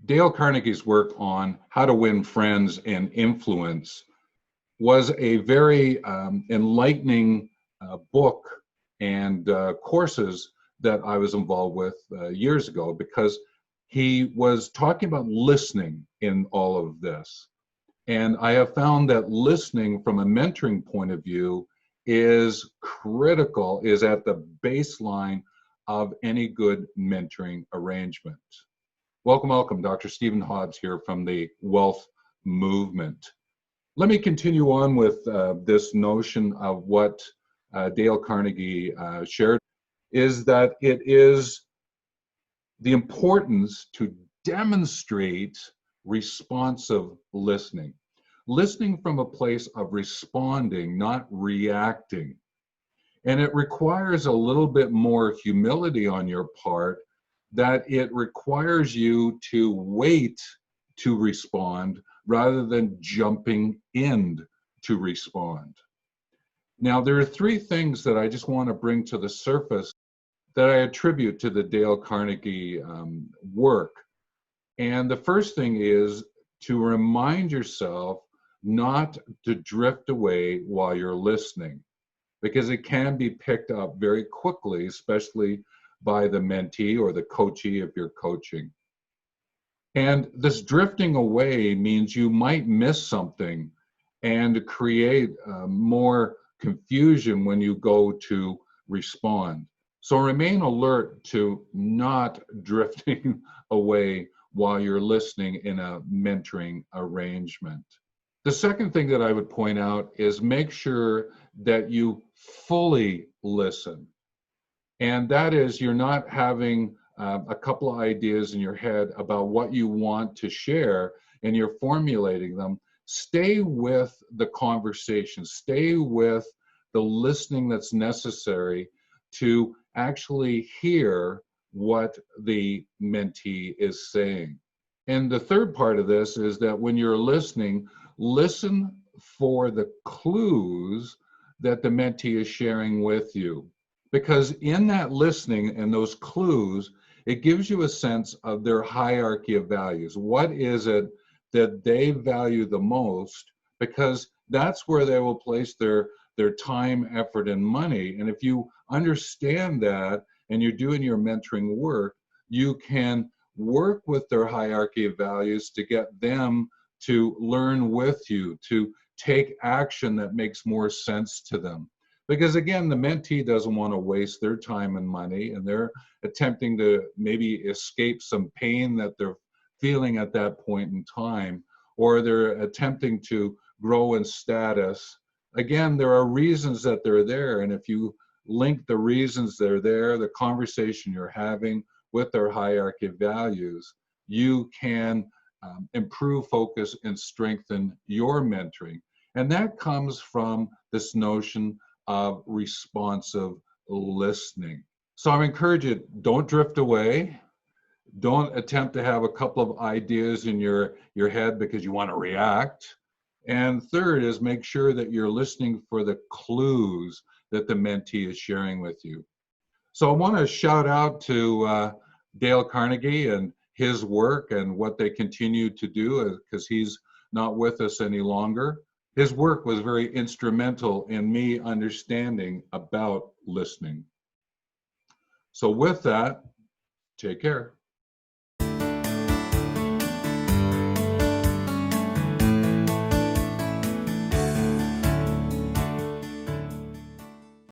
Dale Carnegie's work on how to win friends and influence was a very enlightening book and courses that I was involved with years ago, because he was talking about listening in all of this. And I have found that listening from a mentoring point of view is critical, is at the baseline of any good mentoring arrangement. Welcome, welcome. Dr. Stephen Hobbs here from the WELLth movement. Let me continue on with this notion of what Dale Carnegie shared, is that it is the importance to demonstrate responsive listening. Listening from a place of responding, not reacting. And it requires a little bit more humility on your part, that it requires you to wait to respond rather than jumping in to respond. Now, there are three things that I just want to bring to the surface that I attribute to the Dale Carnegie work. And the first thing is to remind yourself not to drift away while you're listening, because it can be picked up very quickly, especially by the mentee or the coachee if you're coaching. And this drifting away means you might miss something and create more confusion when you go to respond. So remain alert to not drifting away while you're listening in a mentoring arrangement. The second thing that I would point out is make sure that you fully listen. And that is, you're not having a couple of ideas in your head about what you want to share and you're formulating them. Stay with the conversation, stay with the listening that's necessary to actually hear what the mentee is saying. And the third part of this is that when you're listening, listen for the clues that the mentee is sharing with you. Because in that listening and those clues, it gives you a sense of their hierarchy of values. What is it that they value the most? Because that's where they will place their time, effort, and money. And if you understand that and you're doing your mentoring work, you can work with their hierarchy of values to get them to learn with you, to take action that makes more sense to them. Because again, the mentee doesn't want to waste their time and money, and they're attempting to maybe escape some pain that they're feeling at that point in time, or they're attempting to grow in status. Again, there are reasons that they're there, and if you link the reasons they're there, the conversation you're having with their hierarchy of values, you can improve focus and strengthen your mentoring. And that comes from this notion of responsive listening. So I encourage you, don't drift away. Don't attempt to have a couple of ideas in your head because you want to react. And third is make sure that you're listening for the clues that the mentee is sharing with you. So I want to shout out to Dale Carnegie and his work and what they continue to do, because he's not with us any longer. His work was very instrumental in me understanding about listening. So with that, take care.